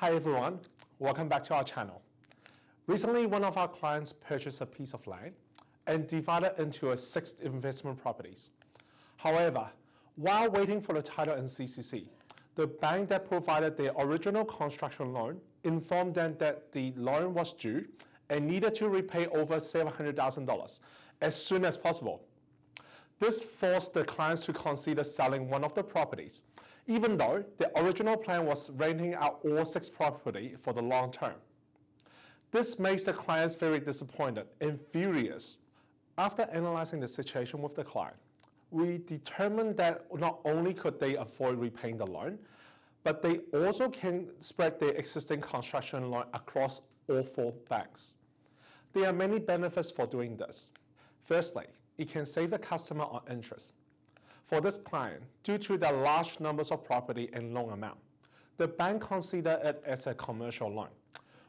Hi everyone, welcome back to our channel. Recently, one of our clients purchased a piece of land and divided into 6 investment properties. However, while waiting for the title and CCC, the bank that provided the original construction loan informed them that the loan was due and needed to repay over $700,000 as soon as possible. This forced the clients to consider selling one of the properties, even though the original plan was renting out all 6 properties for the long term. This makes the clients very disappointed and furious. After analyzing the situation with the client, we determined that not only could they avoid repaying the loan, but they also can spread their existing construction loan across all 4 banks. There are many benefits for doing this. Firstly, it can save the customer on interest. For this client, due to the large numbers of property and loan amount, the bank considered it as a commercial loan,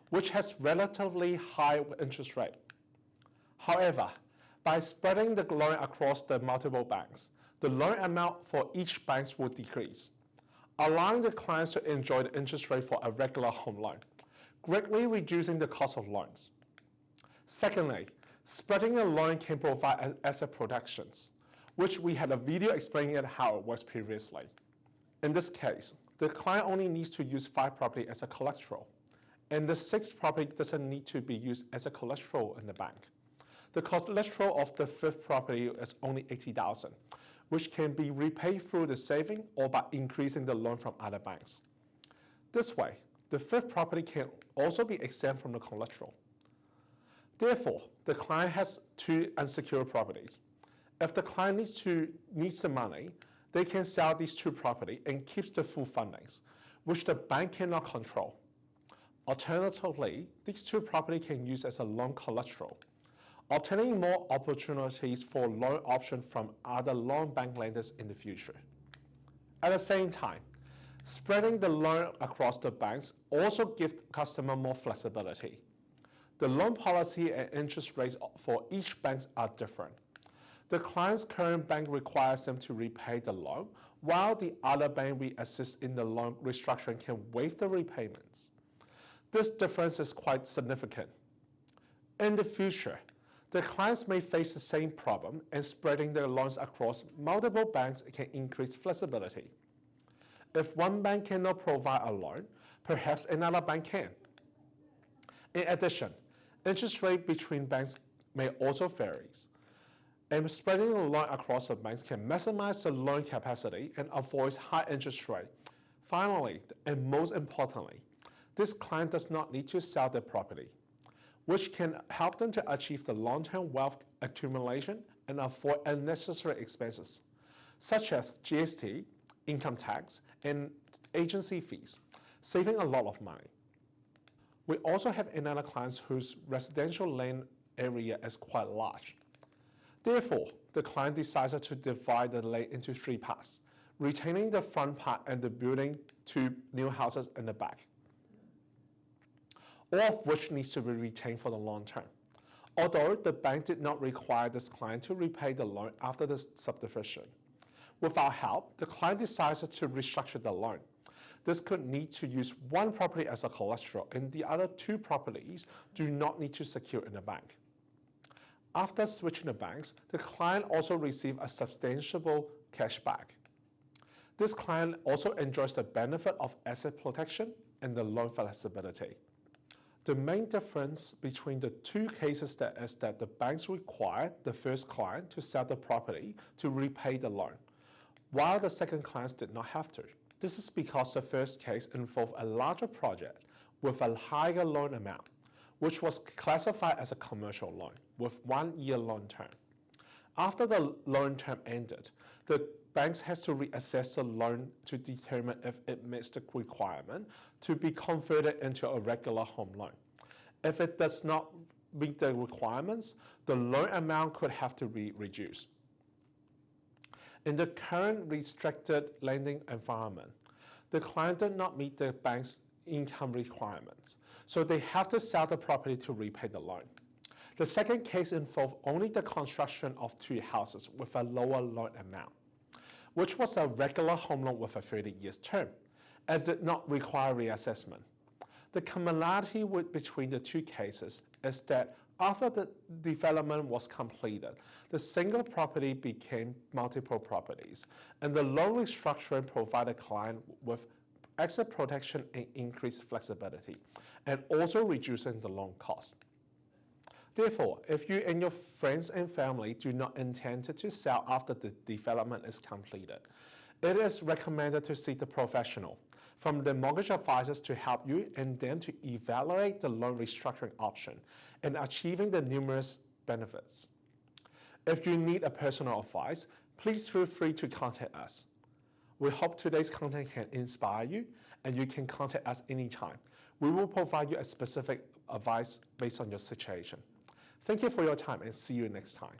which has relatively high interest rate. However, by spreading the loan across the multiple banks, the loan amount for each bank will decrease, allowing the clients to enjoy the interest rate for a regular home loan, greatly reducing the cost of loans. Secondly, spreading the loan can provide asset protections, which we had a video explaining how it works previously. In this case, the client only needs to use 5 property as a collateral, and the 6th property doesn't need to be used as a collateral in the bank. The collateral of the 5th property is only $80,000, which can be repaid through the saving or by increasing the loan from other banks. This way, the 5th property can also be exempt from the collateral. Therefore, the client has 2 unsecured properties. If the client needs the money, they can sell these 2 properties and keeps the full fundings, which the bank cannot control. Alternatively, these 2 properties can use as a loan collateral, obtaining more opportunities for loan options from other loan bank lenders in the future. At the same time, spreading the loan across the banks also gives customers more flexibility. The loan policy and interest rates for each bank are different. The client's current bank requires them to repay the loan, while the other bank we assist in the loan restructuring can waive the repayments. This difference is quite significant. In the future, the clients may face the same problem, and spreading their loans across multiple banks can increase flexibility. If one bank cannot provide a loan, perhaps another bank can. In addition, interest rate between banks may also vary, and spreading the loan across the banks can maximize the loan capacity and avoid high interest rate. Finally, and most importantly, this client does not need to sell their property, which can help them to achieve the long-term wealth accumulation and avoid unnecessary expenses, such as GST, income tax, and agency fees, saving a lot of money. We also have another client whose residential land area is quite large. Therefore, the client decided to divide the land into 3 parts, retaining the front part and the building 2 new houses in the back, all of which needs to be retained for the long term. Although the bank did not require this client to repay the loan after the subdivision. With our help, the client decided to restructure the loan. This could need to use 1 property as a collateral, and the other 2 properties do not need to secure in the bank. After switching the banks, the client also received a substantial cash back. This client also enjoys the benefit of asset protection and the loan flexibility. The main difference between the 2 cases is that the banks required the first client to sell the property to repay the loan, while the second clients did not have to. This is because the first case involved a larger project with a higher loan amount, which was classified as a commercial loan with 1-year loan term. After the loan term ended, the banks has to reassess the loan to determine if it meets the requirement to be converted into a regular home loan. If it does not meet the requirements, the loan amount could have to be reduced. In the current restricted lending environment, the client did not meet the bank's income requirements, so they have to sell the property to repay the loan. The second case involved only the construction of 2 houses with a lower loan amount, which was a regular home loan with a 30 years term and did not require reassessment. The commonality between the two cases is that after the development was completed, the single property became multiple properties, and the loan restructuring provided client with exit protection and increased flexibility, and also reducing the loan cost. Therefore, if you and your friends and family do not intend to sell after the development is completed, it is recommended to seek a professional from the mortgage advisors to help you and them to evaluate the loan restructuring option and achieving the numerous benefits. If you need a personal advice, please feel free to contact us. We hope today's content can inspire you, and you can contact us anytime. We will provide you a specific advice based on your situation. Thank you for your time, and see you next time.